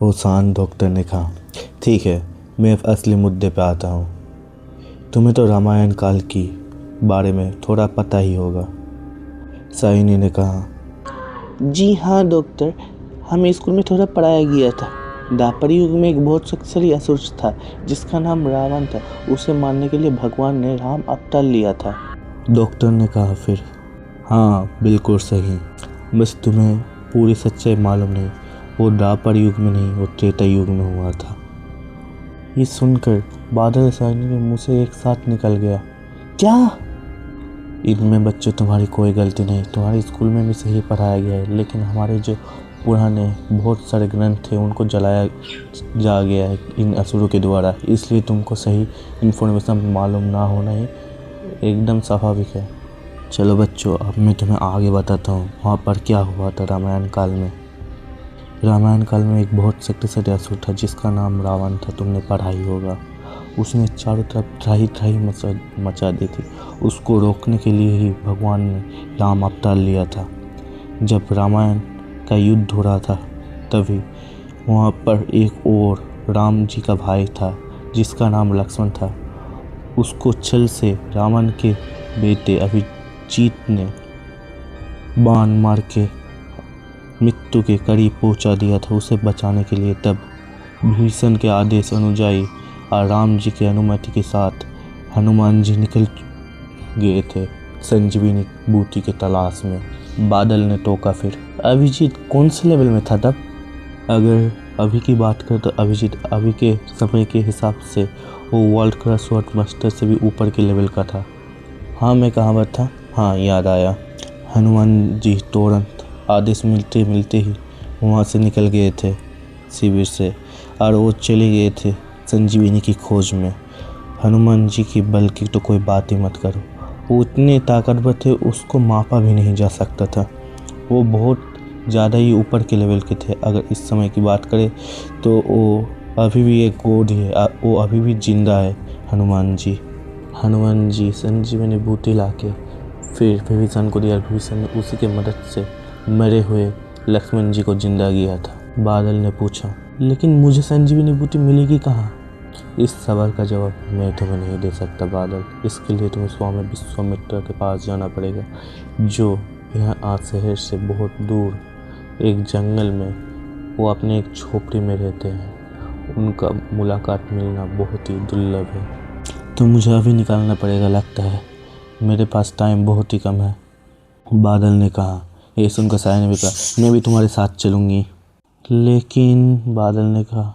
वो शांत डॉक्टर ने कहा, ठीक है, मैं असली मुद्दे पे आता हूँ। तुम्हें तो रामायण काल की बारे में थोड़ा पता ही होगा। साइनी ने कहा, जी हाँ डॉक्टर, हमें स्कूल में थोड़ा पढ़ाया गया था। द्वापर युग में एक बहुत शक्तिशाली असुर था जिसका नाम रावण था। उसे मारने के लिए भगवान ने राम अवतार लिया था। डॉक्टर ने कहा फिर, हाँ बिल्कुल सही, बस तुम्हें पूरी सच्चाई मालूम नहीं। वो द्वापर युग में नहीं, वो त्रेता युग में हुआ था। ये सुनकर बादल साइनी के मुंह से एक साथ निकल गया, क्या? इनमें बच्चों तुम्हारी कोई गलती नहीं, तुम्हारे स्कूल में भी सही पढ़ाया गया है, लेकिन हमारे जो पुराने बहुत सारे ग्रंथ थे उनको जलाया जा गया है इन असुरों के द्वारा, इसलिए तुमको सही इन्फॉर्मेशन मालूम ना होना ही एकदम स्वाभाविक है। चलो बच्चों, अब मैं तुम्हें आगे बताता हूँ वहाँ पर क्या हुआ था रामायण काल में। रामायण काल में एक बहुत शक्तिशाली असुर था जिसका नाम रावण था, तुमने पढ़ा ही होगा। उसने चारों तरफ त्राही त्राही मचा दी थी। उसको रोकने के लिए ही भगवान ने राम अवतार लिया था। जब रामायण का युद्ध हो रहा था तभी वहाँ पर एक और राम जी का भाई था जिसका नाम लक्ष्मण था। उसको छल से रावण के बेटे अभिजीत ने बाण मार के मृत्यु के करीब पहुंचा दिया था उसे बचाने के लिए। तब भीषण के आदेश अनुयायी और राम जी की अनुमति के साथ हनुमान जी निकल गए थे संजीवनी बूटी के तलाश में। बादल ने टोका फिर, अभिजीत कौन से लेवल में था तब? अगर अभी की बात करें तो अभिजीत अभी के समय के हिसाब से वो वर्ल्ड क्लास स्वॉर्ड मास्टर से भी ऊपर के लेवल का था। हाँ, मैं कहावत था, हाँ याद आया। हनुमान जी तुरंत आदेश मिलते मिलते ही वहाँ से निकल गए थे शिविर से, और वो चले गए थे संजीवनी की खोज में। हनुमान जी की बल की तो कोई बात ही मत करो, वो इतने ताकतवर थे उसको मापा भी नहीं जा सकता था। वो बहुत ज़्यादा ही ऊपर के लेवल के थे। अगर इस समय की बात करें तो वो अभी भी एक गॉड ही है, वो अभी भी जिंदा है हनुमान जी संजीवनी बूटी ला के फिर विभीषण को दिया। विभीषण ने उसी के मदद से मरे हुए लक्ष्मण जी को जिंदा किया था। बादल ने पूछा, लेकिन मुझे संजीवनी बूटी मिलेगी कहाँ? इस सवाल का जवाब मैं तुम्हें नहीं दे सकता बादल। इसके लिए तुम्हें स्वामी विश्वामित्र के पास जाना पड़ेगा, जो यहाँ आज शहर से बहुत दूर एक जंगल में वो अपने एक झोपड़ी में रहते हैं। उनका मुलाकात मिलना बहुत ही दुर्लभ है, तो मुझे अभी निकालना पड़ेगा। लगता है मेरे पास टाइम बहुत ही कम है, बादल ने कहा। ये सुनकर साया ने भी कहा, मैं भी तुम्हारे साथ चलूँगी। लेकिन बादल ने कहा,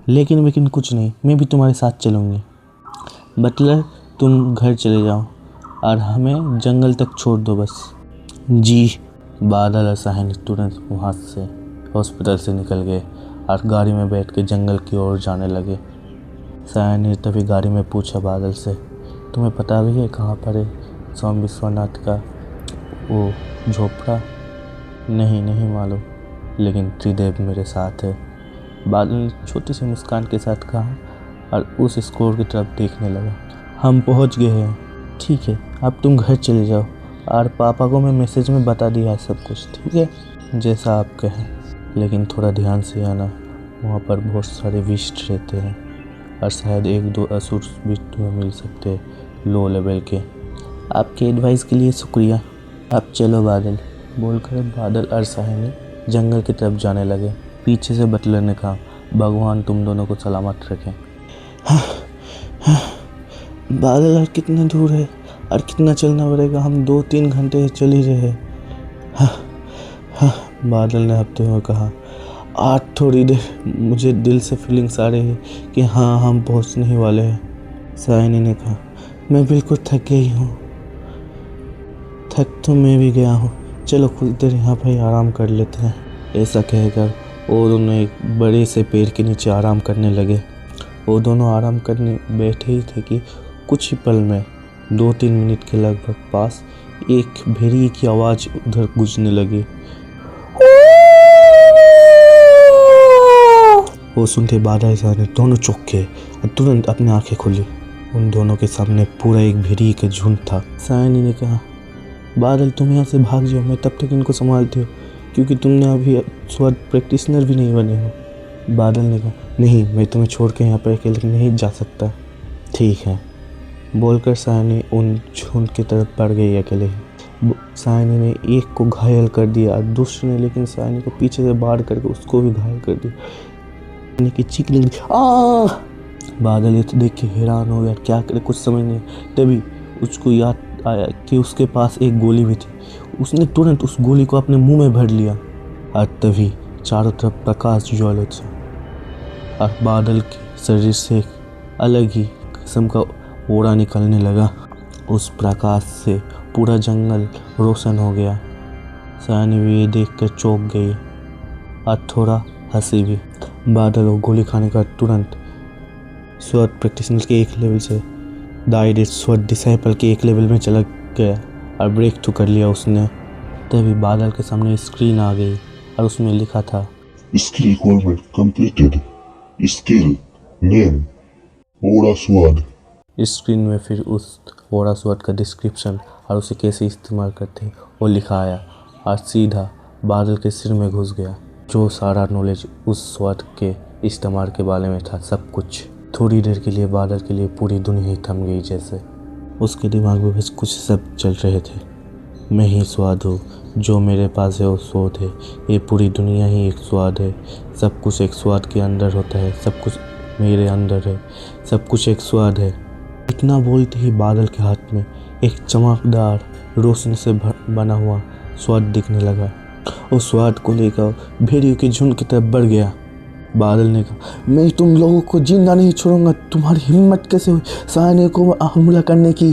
लेकिन कुछ नहीं, मैं भी तुम्हारे साथ चलूँगी। बटलर, तुम घर चले जाओ और हमें जंगल तक छोड़ दो बस। जी। बादल और साया तुरंत वहाँ से हॉस्पिटल से निकल गए और गाड़ी में बैठ के जंगल की ओर जाने लगे। साया ने तभी गाड़ी में पूछा बादल से, तुम्हें पता भी है कहाँ पर है स्वामी विश्वनाथ का वो झोपड़ा? नहीं मालूम, लेकिन त्रिदेव मेरे साथ है, बादल ने छोटी सी मुस्कान के साथ कहा और उस स्कोर की तरफ देखने लगा। हम पहुंच गए हैं, ठीक है, अब तुम घर चले जाओ और पापा को मैं मैसेज में बता दिया है सब कुछ, ठीक है, जैसा आप कहें। लेकिन थोड़ा ध्यान से आना, वहाँ पर बहुत सारे विष्ट रहते हैं और शायद एक दो असुर भी तुम्हें मिल सकते हैं लो लेवल के। आपके एडवाइस के लिए शुक्रिया, अब चलो बादल, बोलकर बादल और साहिनी जंगल की तरफ जाने लगे। पीछे से बटलर ने कहा, भगवान तुम दोनों को सलामत रखें। बादल और कितना दूर है और कितना चलना पड़ेगा? हम 2-3 घंटे चल ही रहे। बादल ने हफ्ते हुए कहा, आज थोड़ी देर मुझे दिल से फीलिंग्स आ रही है कि हाँ हम पहुँचने ही वाले हैं। साइनी ने कहा, मैं बिल्कुल थक गई हूँ। थक तो मैं भी गया हूँ, चलो कुछ देर यहाँ पर आराम कर लेते हैं। ऐसा कहकर वो दोनों एक बड़े से पेड़ के नीचे आराम करने लगे। वो दोनों आराम करने बैठे ही थे कि कुछ ही पल में 2-3 मिनट के लगभग पास एक भेड़िए की आवाज़ उधर गूंजने लगी। वो सुनते बादल साहब दोनों चौंके और तुरंत अपनी आंखें खुली। उन दोनों के सामने पूरा एक भेड़िए का झुंड था। सायनी ने कहा, बादल तुम यहाँ से भाग जाओ, मैं तब तक इनको संभालती हूँ, क्योंकि तुमने अभी स्वॉर्ड प्रैक्टिशनर भी नहीं बने हो। बादल ने कहा, नहीं, मैं तुम्हें छोड़ के यहाँ पर अकेले नहीं जा सकता। ठीक है, बोलकर सायनी उन झुंड की तरफ बढ़ गई अकेले ही। सायनी ने एक को घायल कर दिया, दूसरे ने लेकिन सायनी को पीछे से बाढ़ करके उसको भी घायल कर दिया। सायनी की चीख निकली, आ! बादल ये तो देख के हैरान हो गया, क्या करे कुछ समझ नहीं। तभी उसको याद आया कि उसके पास एक गोली भी थी। उसने तुरंत उस गोली को अपने मुंह में भर लिया और तभी चारों तरफ प्रकाश ज्वलित था और बादल के शरीर से एक अलग ही किस्म का ओरा निकलने लगा। उस प्रकाश से पूरा जंगल रोशन हो गया। सायनी भी ये देखकर चौंक गई और थोड़ा हंसी भी। बादल वो गोली खाने का तुरंत स्वॉर्ड प्रैक्टिशनर के एक लेवल से डायरेक्ट स्वॉर्ड डिसाइपल के एक लेवल में चला गया और ब्रेक थ्रू कर लिया उसने। तभी बादल के सामने स्क्रीन आ गई और उसमें लिखा था, Skill requirement completed. Skill name Aura Sword. Screen में फिर उस ओरा स्वॉर्ड का डिस्क्रिप्शन और उसे कैसे इस्तेमाल करते हैं वो लिखा आया और सीधा बादल के सिर में घुस गया। जो सारा नॉलेज उस स्वॉर्ड के इस्तेमाल के बारे में था, सब कुछ। थोड़ी देर के लिए बादल के लिए पूरी दुनिया ही थम गई, जैसे उसके दिमाग में बस कुछ सब चल रहे थे। मैं ही स्वाद हूँ, जो मेरे पास है वो स्वाद है, ये पूरी दुनिया ही एक स्वाद है, सब कुछ एक स्वाद के अंदर होता है, सब कुछ मेरे अंदर है, सब कुछ एक स्वाद है। इतना बोलते ही बादल के हाथ में एक चमकदार रोशनी से बना हुआ स्वाद दिखने लगा। उस स्वाद को लेकर भेड़ियों के झुंड की तरफ बढ़ गया। बादल ने कहा, मैं तुम लोगों को जिंदा नहीं छोड़ूंगा, तुम्हारी हिम्मत कैसे हुई सायनी को हमला करने की।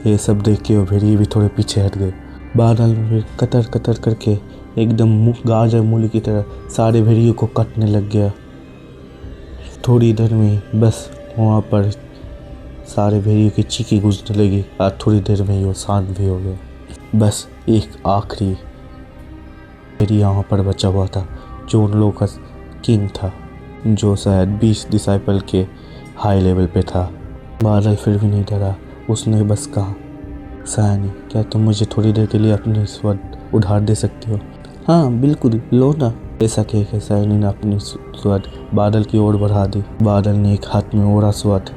ये सब देख के वो भेड़िए भी थोड़े पीछे हट गए। बादल फिर कतर कतर करके एकदम गाजर मूली की तरह सारे भेड़ियों को काटने लग गया। थोड़ी देर में बस वहाँ पर सारे भेड़ियों की चीखें गूंजने लगी और थोड़ी देर में ही वो शांत भी हो गया। बस एक आखिरी भेड़िया वहाँ पर बचा हुआ था, जो उन लोगों का किंग था, जो शायद 20 डिसाइपल के हाई लेवल पे था। बादल फिर भी नहीं डरा, उसने बस कहा, सायनी, क्या तुम मुझे थोड़ी देर के लिए अपनी स्वॉर्ड उधार दे सकती हो? हाँ बिल्कुल, लो ना। ऐसा कह के सायनी ने अपनी स्वॉर्ड बादल की ओर बढ़ा दी। बादल ने एक हाथ में ओरा स्वॉर्ड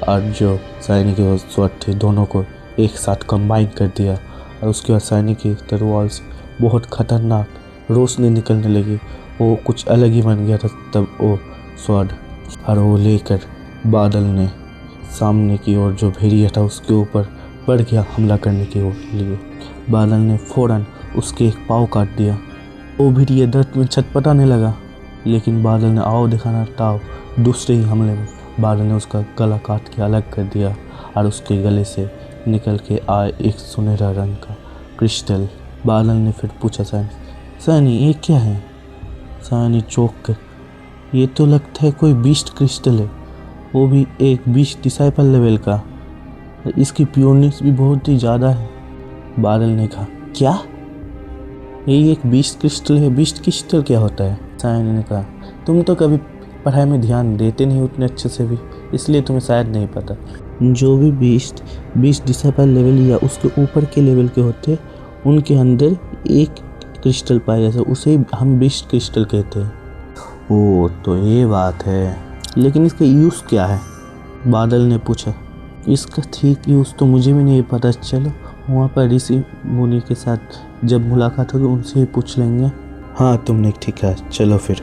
और जो सायनी की स्वॉर्ड थी, दोनों को एक साथ कंबाइन कर दिया और उसके बाद सायनी की तलवार से बहुत खतरनाक रोशनी निकलने लगी। वो कुछ अलग ही बन गया था तब वो स्वॉर्ड, और वो लेकर बादल ने सामने की ओर जो भेड़िया था उसके ऊपर बढ़ गया हमला करने की ओर लिए। बादल ने फौरन उसके एक पाँव काट दिया। वो भेड़िया दर्द में छटपटाने लगा, लेकिन बादल ने आओ दिखाना ताव दूसरे ही हमले में बादल ने उसका गला काट के अलग कर दिया और उसके गले से निकल के आए एक सुनहरा रंग का क्रिस्टल। बादल ने फिर पूछा, सायनी ये क्या है? सायनी चौंक कर, ये तो लगता है कोई बीस्ट क्रिस्टल है, वो भी एक 20 डिसाइपल लेवल का, इसकी प्योरनेस भी बहुत ही ज़्यादा है। बादल ने कहा, क्या ये एक बीस्ट क्रिस्टल है? बीस्ट क्रिस्टल क्या होता है? सायनी ने कहा, तुम तो कभी पढ़ाई में ध्यान देते नहीं उतने अच्छे से भी, इसलिए तुम्हें शायद नहीं पता। जो भी 20 डिसाइपल लेवल या उसके ऊपर के लेवल के होते, उनके अंदर एक क्रिस्टल पाया जाता है, उसे हम बीस्ट क्रिस्टल कहते हैं। ओ तो ये बात है, लेकिन इसका यूज़ क्या है? बादल ने पूछा। इसका ठीक यूज़ तो मुझे भी नहीं पता, चलो वहाँ पर ऋषि मुनि के साथ जब मुलाकात होगी उनसे ही पूछ लेंगे। हाँ तुमने ठीक है, चलो फिर।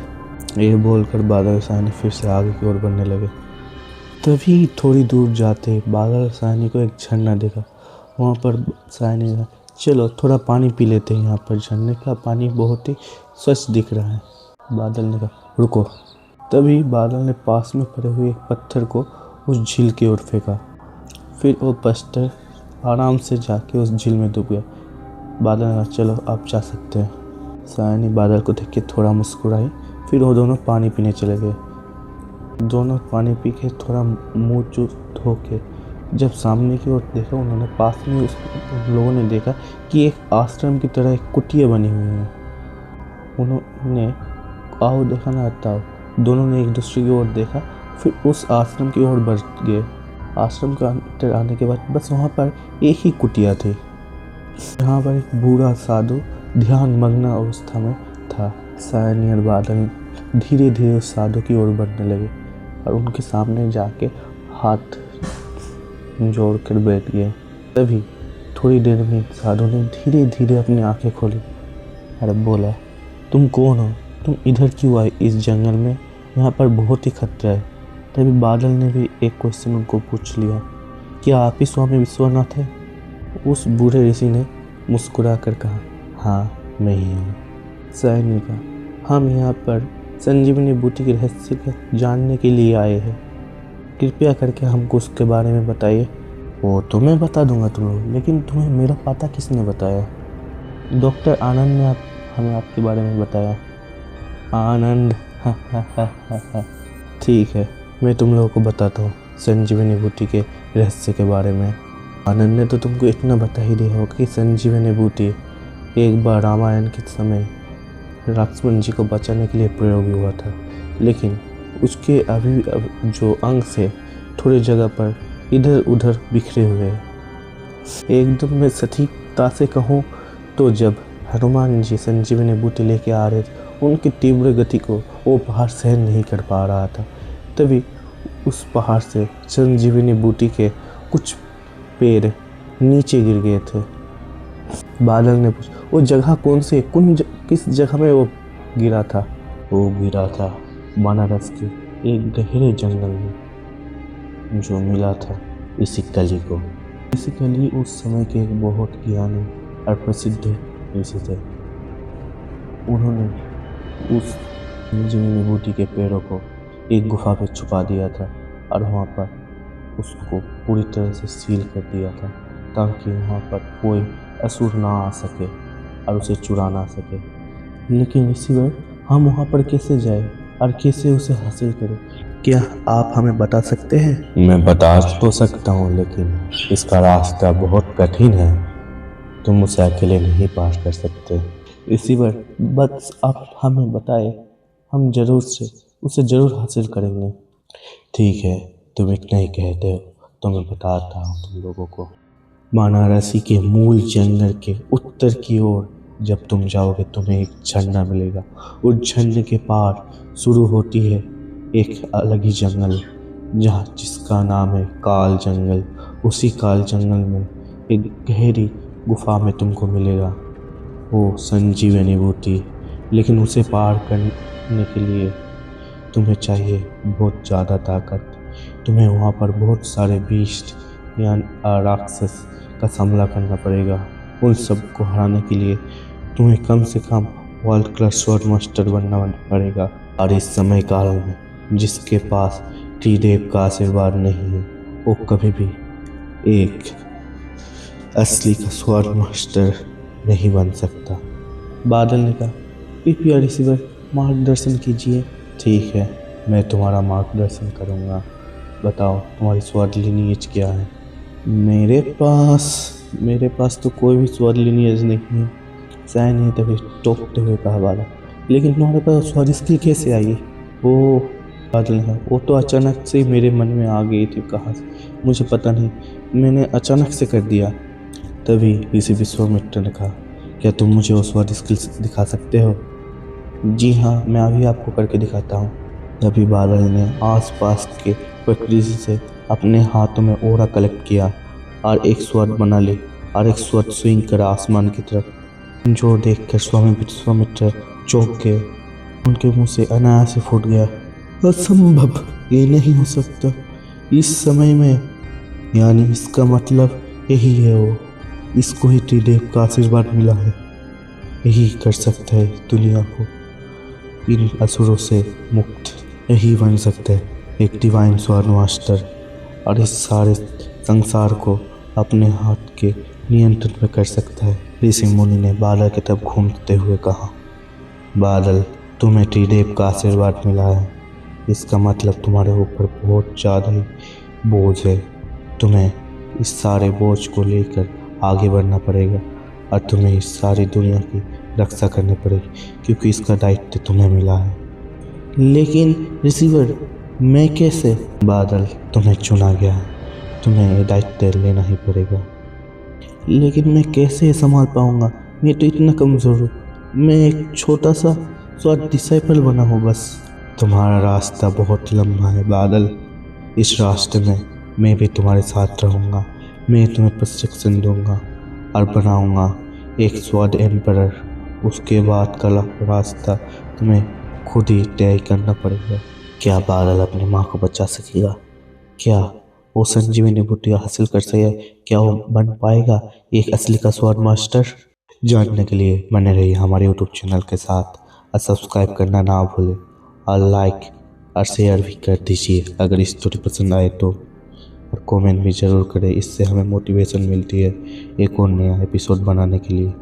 ये बोलकर बादल सायनी फिर से आगे की ओर बढ़ने लगे। तभी थोड़ी दूर जाते बादल सायनी को एक झरना देखा। वहाँ पर सायनी ने, चलो थोड़ा पानी पी लेते हैं, यहाँ पर झरने का पानी बहुत ही स्वच्छ दिख रहा है। बादल ने कहा, रुको। तभी बादल ने पास में पड़े हुए एक पत्थर को उस झील की ओर फेंका। फिर वो पत्थर आराम से जाके उस झील में डूब गया। बादल ने कहा, चलो आप जा सकते हैं। सायनी बादल को देख के थोड़ा मुस्कुराई। फिर वो दोनों पानी पीने चले गए। दोनों पानी पी के थोड़ा मुँह धो के जब सामने की ओर देखा, उन्होंने पास में उन लोगों ने देखा कि एक आश्रम की तरह एक कुटिया बनी हुई है। उन्होंने आओ देखा ना ताओ, दोनों ने एक दूसरे की ओर देखा, फिर उस आश्रम की ओर बढ़ गए। आश्रम के अंदर आने के बाद बस वहाँ पर एक ही कुटिया थी। यहाँ पर एक बूढ़ा साधु ध्यान मग्न अवस्था में था। सायनी और बादल धीरे धीरे उस साधु की ओर बढ़ने लगे और उनके सामने जाके हाथ जोड़ कर बैठ गए। तभी थोड़ी देर में साधु ने धीरे धीरे अपनी आंखें खोली और बोला, तुम कौन हो? तुम इधर क्यों आए इस जंगल में? यहाँ पर बहुत ही खतरा है। तभी बादल ने भी एक क्वेश्चन उनको पूछ लिया, क्या आप ही स्वामी विश्वनाथ है? उस बूढ़े ऋषि ने मुस्कुरा कर कहा, हाँ मैं ही हूँ। साय ने कहा, हम यहाँ पर संजीवनी बूटी के रहस्य को जानने के लिए आए हैं, कृपया करके हमको उसके बारे में बताइए। वो तो मैं बता दूंगा तुम्हें, लेकिन तुम्हें मेरा पता किसने बताया? डॉक्टर आनंद ने हमें आपके बारे में बताया। आनंद? ठीक है, मैं तुम लोगों को बताता हूँ संजीवनी बूटी के रहस्य के बारे में। आनंद ने तो तुमको इतना बता ही दिया होगा कि संजीवनी बूटी एक बार रामायण के समय लक्ष्मण जी को बचाने के लिए प्रयोग हुआ था, लेकिन उसके अभी जो अंग से थोड़ी जगह पर इधर उधर बिखरे हुए हैं। एकदम मैं सटीकता से कहूँ तो जब हनुमान जी संजीवनी बूटी लेके आ रहे थे, उनकी तीव्र गति को वो पहाड़ सहन नहीं कर पा रहा था। तभी उस पहाड़ से संजीवनी बूटी के कुछ पेड़ नीचे गिर गए थे। बादल ने पूछा, वो जगह कौन सी, किस जगह में वो गिरा था? वो गिरा था बनारस के एक गहरे जंगल में जो मिला था इसी कली को। इसी कली उस समय के एक बहुत ज्ञानी और प्रसिद्ध ऋषि थे। उन्होंने उस संजीवनी बूटी के पेड़ों को एक गुफा में छुपा दिया था और वहाँ पर उसको पूरी तरह से सील कर दिया था ताकि वहाँ पर कोई असुर ना आ सके और उसे चुरा ना सके। लेकिन इसी बार हम वहाँ पर कैसे जाए और कैसे उसे हासिल करें, क्या आप हमें बता सकते हैं? मैं बता तो सकता हूँ, लेकिन इसका रास्ता बहुत कठिन है, तुम उसे अकेले नहीं पार कर सकते। इसी बार बस आप हमें बताएं, हम जरूर से उसे ज़रूर हासिल करेंगे। ठीक है, तुम इतना ही कहते हो तो मैं बताता हूँ तुम लोगों को। बनारसी के मूल जंगल के उत्तर की ओर जब तुम जाओगे तुम्हें एक झरना मिलेगा। उस झरने के पार शुरू होती है एक अलग ही जंगल जिसका नाम है काल जंगल। उसी काल जंगल में एक गहरी गुफा में तुमको मिलेगा वो संजीवनी बूटी। लेकिन उसे पार करने के लिए तुम्हें चाहिए बहुत ज़्यादा ताकत। तुम्हें वहाँ पर बहुत सारे बीस्ट या राक्षस का सामना करना पड़ेगा। उन सबको हराने के लिए तुम्हें कम से कम वर्ल्ड क्लास स्वॉर्ड मास्टर बनना पड़ेगा। और इस समय काल में जिसके पास त्रिदेव का आशीर्वाद नहीं है वो कभी भी एक असली का स्वॉर्ड मास्टर नहीं बन सकता। बादल ने कहा, कृपया रिसीवर मार्गदर्शन कीजिए। ठीक है, मैं तुम्हारा मार्गदर्शन करूँगा। बताओ तुम्हारी स्वॉर्ड लिनिएज क्या है? मेरे पास तो कोई भी स्वॉर्ड लिनिएज नहीं है। साय ने तभी टोकते हुए कहा बादल, लेकिन तुम्हारे पास स्वॉर्ड स्किल कैसे आई? वो बादल ने कहा, वो तो अचानक से मेरे मन में आ गई थी, कहाँ से मुझे पता नहीं, मैंने अचानक से कर दिया। तभी ऋषि विश्वामित्र ने कहा, क्या तुम मुझे वो स्वॉर्ड स्किल्स दिखा सकते हो? जी हाँ, मैं अभी आपको करके दिखाता हूँ। तभी बादल ने आसपास के प्रकृति से अपने हाथों में ओरा कलेक्ट किया और एक स्वॉर्ड बना ली और एक स्वॉर्ड स्विंग कर आसमान की तरफ, जो देखकर स्वामी विश्वामित्र चौंक गए। उनके मुंह से अनायास से फूट गया, असंभव, ये नहीं हो सकता इस समय में। यानी इसका मतलब यही है वो, इसको ही त्रिदेव का आशीर्वाद मिला है, यही कर सकता है दुनिया को इन असुरों से मुक्त, यही बन सकता है एक डिवाइन स्वॉर्ड मास्टर और इस सारे संसार को अपने हाथ के नियंत्रण में कर सकता है। ऋषि मुनि ने बादल की तरफ घूमते हुए कहा, बादल, तुम्हें त्रिदेव का आशीर्वाद मिला है, इसका मतलब तुम्हारे ऊपर बहुत ज़्यादा ही बोझ है। तुम्हें इस सारे बोझ को लेकर आगे बढ़ना पड़ेगा और तुम्हें इस सारी दुनिया की रक्षा करनी पड़ेगी, क्योंकि इसका दायित्व तुम्हें मिला है। लेकिन रिसीवर, मैं कैसे? बादल, तुम्हें चुना गया है, तुम्हें ये दायित्व लेना ही पड़ेगा। लेकिन मैं कैसे संभाल पाऊंगा? मैं तो इतना कमज़ोर हूँ। मैं एक छोटा सा स्वाद डिसाइपल बना हो बस। तुम्हारा रास्ता बहुत लंबा है बादल, इस रास्ते में मैं भी तुम्हारे साथ रहूँगा। मैं तुम्हें प्रशिक्षण दूंगा और बनाऊंगा एक स्वाद एम्परर। उसके बाद का रास्ता तुम्हें खुद ही तय करना पड़ेगा। क्या बादल अपनी माँ को बचा सकेगा? क्या वो संजीवनी बूटी हासिल कर सकेगा? क्या वो बन पाएगा एक असली का स्वाद मास्टर? जानने के लिए बने रहिए हमारे यूट्यूब चैनल के साथ और सब्सक्राइब करना ना भूलें और लाइक और शेयर भी कर दीजिए अगर स्टोरी पसंद आए तो, और कमेंट भी ज़रूर करें। इससे हमें मोटिवेशन मिलती है एक और नया एपिसोड बनाने के लिए।